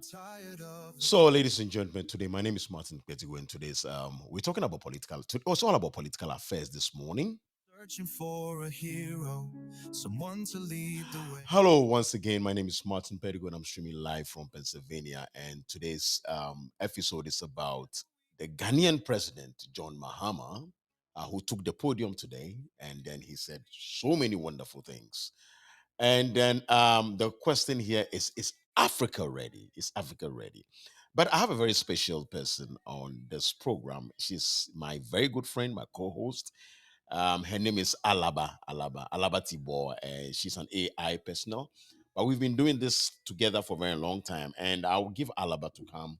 So, ladies and gentlemen, today my name is Martin Petigo, and today's we're talking about political. It's all about political affairs this morning. Searching for a hero, someone to lead the way. Hello, once again. My name is Martin Petigo, and I'm streaming live from Pennsylvania. And today's episode is about the Ghanaian President John Mahama, who took the podium today, and then he said so many wonderful things. And then the question here is Africa ready? Is Africa ready? But I have a very special person on this program. She's my very good friend, my co-host. Her name is Alaba Tibor. She's an AI personnel. But we've been doing this together for a very long time. And I'll give Alaba to come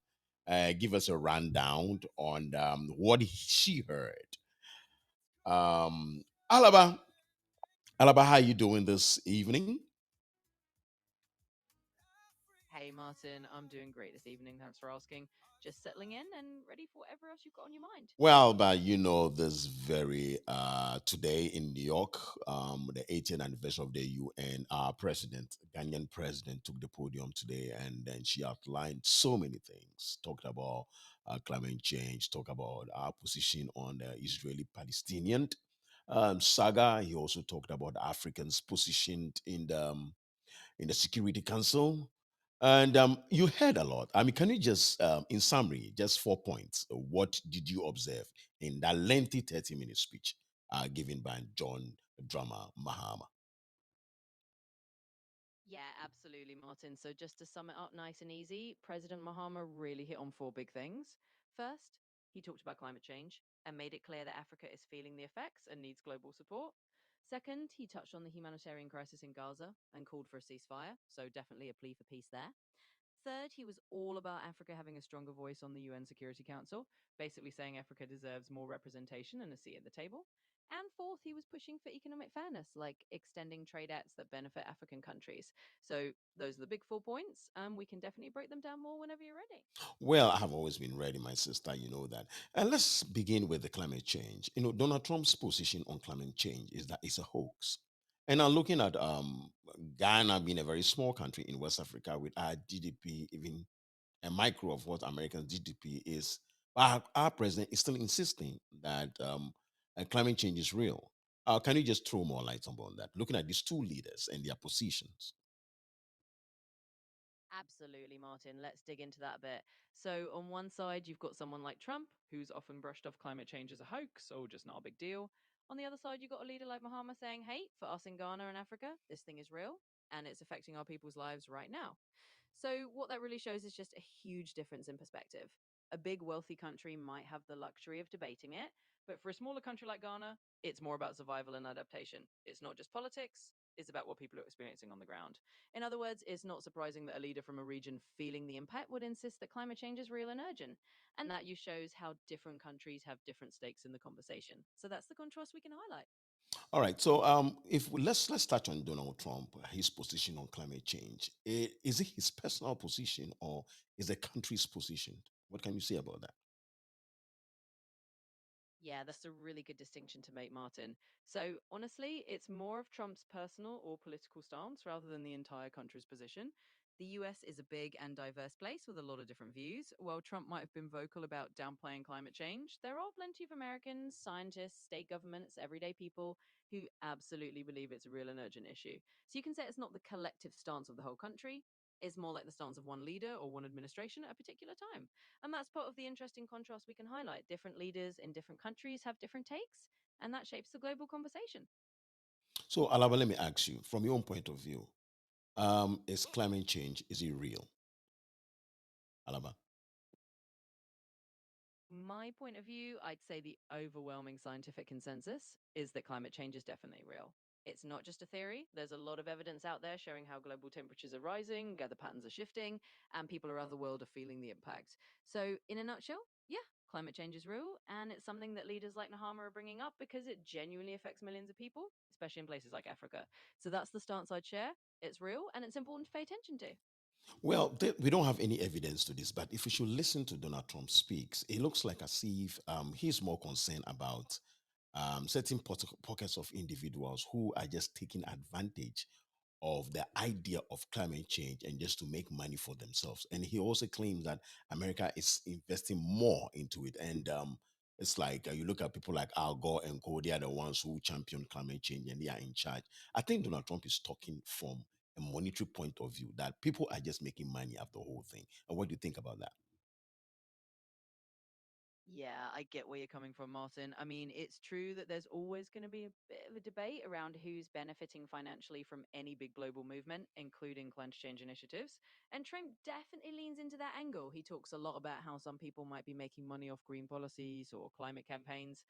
give us a rundown on what she heard. Um, Alaba, Alaba, how are you doing this evening? Hey Martin, I'm doing great this evening. Thanks for asking. Just settling in and ready for whatever else you've got on your mind. Well, but you know, this very today in New York, the 18th anniversary of the UN, our president, Ghanaian president, took the podium today, and then she outlined so many things. Talked about climate change, talked about our position on the Israeli-Palestinian saga. He also talked about Africans positioned in the Security Council. And you heard a lot. I mean, can you just, in summary, just 4 points, what did you observe in that lengthy 30-minute speech given by John Drama Mahama? Yeah, absolutely, Martin. So, just to sum it up nice and easy, President Mahama really hit on four big things. First, he talked about climate change and made it clear that Africa is feeling the effects and needs global support. Second, he touched on the humanitarian crisis in Gaza and called for a ceasefire. So, definitely a plea for peace there. Third, he was all about Africa having a stronger voice on the UN Security Council, basically saying Africa deserves more representation and a seat at the table. And fourth, he was pushing for economic fairness, like extending trade acts that benefit African countries. So those are the big 4 points. We can definitely break them down more whenever you're ready. Well, I have always been ready, my sister, you know that. And let's begin with the climate change. You know, Donald Trump's position on climate change is that it's a hoax. And I'm looking at Ghana being a very small country in West Africa with our GDP even a micro of what American GDP is. Our president is still insisting that climate change is real. Can you just throw more light on that? Looking at these two leaders and their positions. Absolutely, Martin. Let's dig into that a bit. So, on one side, you've got someone like Trump, who's often brushed off climate change as a hoax or just not a big deal. On the other side, you've got a leader like Mahama saying, hey, for us in Ghana and Africa, this thing is real and it's affecting our people's lives right now. So, what that really shows is just a huge difference in perspective. A big, wealthy country might have the luxury of debating it, but for a smaller country like Ghana, it's more about survival and adaptation. It's not just politics, it's about what people are experiencing on the ground. In other words, it's not surprising that a leader from a region feeling the impact would insist that climate change is real and urgent. And that you shows how different countries have different stakes in the conversation. So that's the contrast we can highlight. All right. So if let's touch on Donald Trump, his position on climate change. Is it his personal position or is the country's position? What can you say about that? Yeah, that's a really good distinction to make, Martin. So, honestly, it's more of Trump's personal or political stance rather than the entire country's position. The US is a big and diverse place with a lot of different views. While Trump might have been vocal about downplaying climate change, there are plenty of Americans, scientists, state governments, everyday people who absolutely believe it's a real and urgent issue. So, you can say it's not the collective stance of the whole country, it's more like the stance of one leader or one administration at a particular time. And that's part of the interesting contrast we can highlight. Different leaders in different countries have different takes, and that shapes the global conversation. So, Alaba, let me ask you, from your own point of view, is climate change is it real, Alaba? My point of view, I'd say the overwhelming scientific consensus is that climate change is definitely real. It's not just a theory. There's a lot of evidence out there showing how global temperatures are rising, weather patterns are shifting, and people around the world are feeling the impact. So, in a nutshell, yeah, climate change is real, and it's something that leaders like Nahama are bringing up because it genuinely affects millions of people, especially in places like Africa. So, that's the stance I'd share. It's real, and it's important to pay attention to. Well, we don't have any evidence to this, but if we should listen to Donald Trump speaks, it looks like as if he's more concerned about certain pockets of individuals who are just taking advantage of the idea of climate change and just to make money for themselves. And he also claims that America is investing more into it. And it's like you look at people like Al Gore and Co. They are the ones who champion climate change and they are in charge. I think Donald Trump is talking from a monetary point of view that people are just making money out of the whole thing. And what do you think about that? Yeah, I get where you're coming from, Martin. I mean, it's true that there's always going to be a bit of a debate around who's benefiting financially from any big global movement, including climate change initiatives. And Trump definitely leans into that angle. He talks a lot about how some people might be making money off green policies or climate campaigns.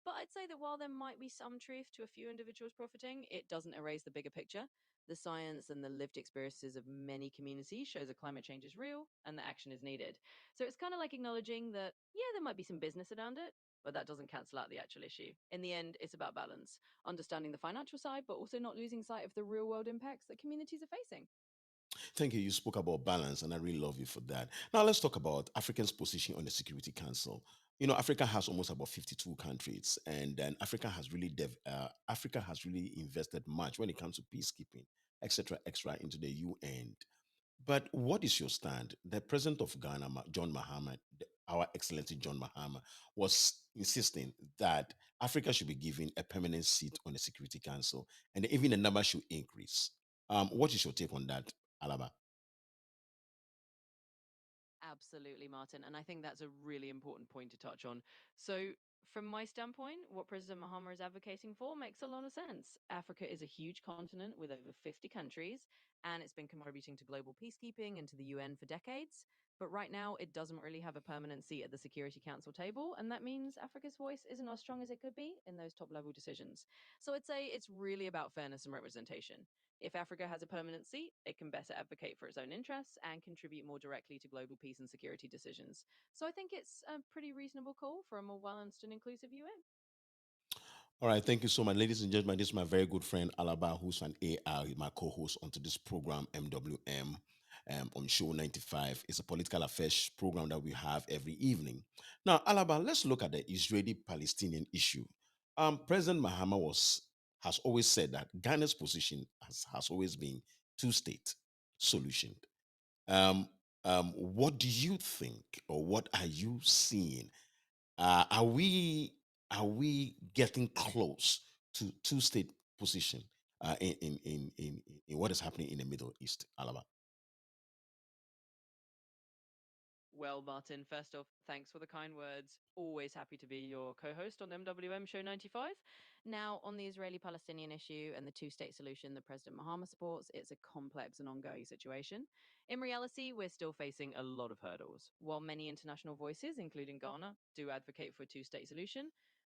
But I'd say that while there might be some truth to a few individuals profiting, it doesn't erase the bigger picture. The science and the lived experiences of many communities shows that climate change is real and that action is needed. So it's kind of like acknowledging that, yeah, there might be some business around it, but that doesn't cancel out the actual issue. In the end, it's about balance, understanding the financial side, but also not losing sight of the real world impacts that communities are facing. Thank you. You spoke about balance, and I really love you for that. Now, let's talk about Africa's position on the Security Council. Africa has almost about 52 countries, and then Africa has really invested much when it comes to peacekeeping, etc., extra into the UN. But what is your stand? The president of Ghana, John Mahama, our Excellency John Mahama, was insisting that Africa should be given a permanent seat on the Security Council, and even the number should increase. What is your take on that, Alaba? Absolutely, Martin. And I think that's a really important point to touch on. So, from my standpoint, what President Mahama is advocating for makes a lot of sense. Africa is a huge continent with over 50 countries, and it's been contributing to global peacekeeping and to the UN for decades. But right now, it doesn't really have a permanent seat at the Security Council table, and that means Africa's voice isn't as strong as it could be in those top level decisions. So I'd say it's really about fairness and representation. If Africa has a permanent seat, it can better advocate for its own interests and contribute more directly to global peace and security decisions. So I think it's a pretty reasonable call for a more balanced and inclusive UN. All right, thank you so much, ladies and gentlemen. This is my very good friend Alaba, who's an AI, my co-host onto this program MWM on Show 95. It's a political affairs program that we have every evening. Now, Alaba, let's look at the Israeli-Palestinian issue. President Mahama has always said that Ghana's position has always been two-state solution. Um, what do you think, or what are you seeing? Uh, are we are we getting close to two-state position in what is happening in the Middle East, Alaba? Well, Martin, first off, thanks for the kind words. Always happy to be your co host on MWM Show 95. Now, on the Israeli Palestinian issue and the two-state solution that President Mahama supports, it's a complex and ongoing situation. In reality, we're still facing a lot of hurdles. While many international voices, including Ghana, do advocate for a two-state solution,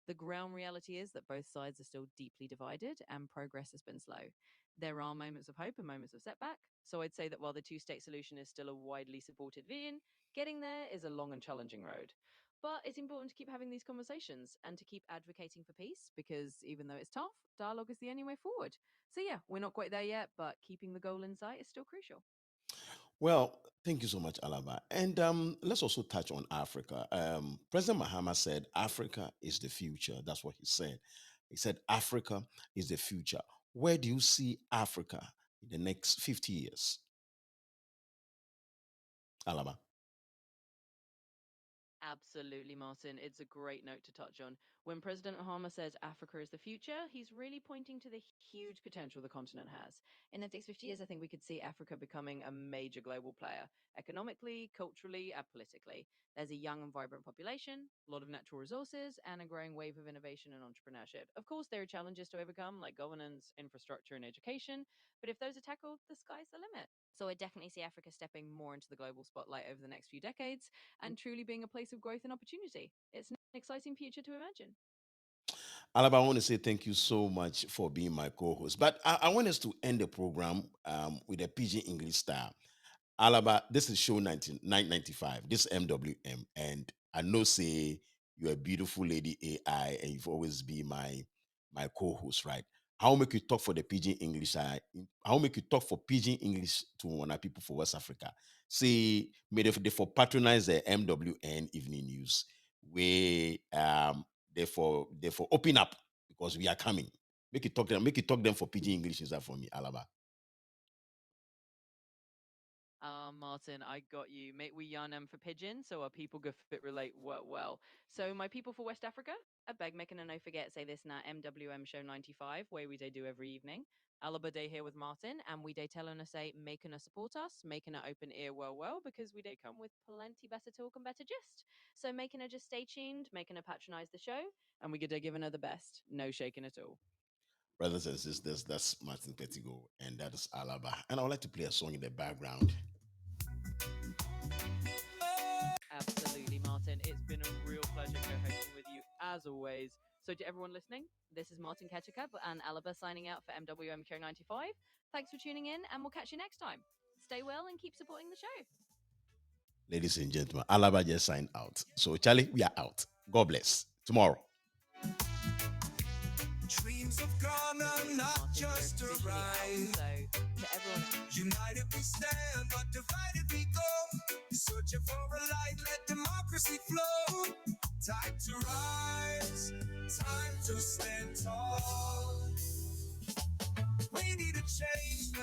the ground reality is that both sides are still deeply divided and progress has been slow. There are moments of hope and moments of setback. So I'd say that while the two-state solution is still a widely supported vision, getting there is a long and challenging road. But it's important to keep having these conversations and to keep advocating for peace because even though it's tough, dialogue is the only way forward. So, yeah, we're not quite there yet, but keeping the goal in sight is still crucial. Well, thank you so much, Alaba. And let's also touch on Africa. President Mahama said Africa is the future. That's what he said. He said Africa is the future. Where do you see Africa in the next 50 years, Alaba? Absolutely, Martin. It's a great note to touch on. When President Mahama says Africa is the future, he's really pointing to the huge potential the continent has. In the next 50 years, I think we could see Africa becoming a major global player, economically, culturally, and politically. There's a young and vibrant population, a lot of natural resources, and a growing wave of innovation and entrepreneurship. Of course, there are challenges to overcome, like governance, infrastructure, and education, but if those are tackled, the sky's the limit. So I definitely see Africa stepping more into the global spotlight over the next few decades and truly being a place of growth and opportunity. It's an exciting future to imagine. Alaba, I want to say thank you so much for being my co-host. But I want us to end the program with a PG English style. Alaba, this is show 995. This is MWM. And I know say you're a beautiful lady AI and you've always been my co-host, right? How make you talk for the PG English? How make you talk for PG English to one of people for West Africa? See, may they for patronize the MWN evening news. We therefore open up because we are coming. Make it talk them for PG English is that for me, Alaba. Martin, I got you. Mate, we yarn for pigeon, so our people go fit relate well. So my people for West Africa, I beg making a no forget say this na MWM show 95, where we do every evening. Alaba Day here with Martin, and we day telling us say making us support us, making an open ear well, because we day come with plenty better talk and better gist. So making her just stay tuned, making her patronize the show, and we get giving her the best. No shaking at all. Brothers and sisters, that's Martin Petigo, and that is Alaba. And I would like to play a song in the background. Absolutely, Martin. It's been a real pleasure co-hosting with you as always. So to everyone listening, this is Martin Ketchup and Alaba signing out for MWM Show 95. Thanks for tuning in, and we'll catch you next time. Stay well and keep supporting the show. Ladies and gentlemen, Alaba just signed out. So, Charlie, we are out. God bless. Tomorrow. Dreams of Ghana, not just a rhyme. So to everyone, United we stand, but divided we go. Searching for a light, let democracy flow. Time to rise, time to stand tall. We need a change.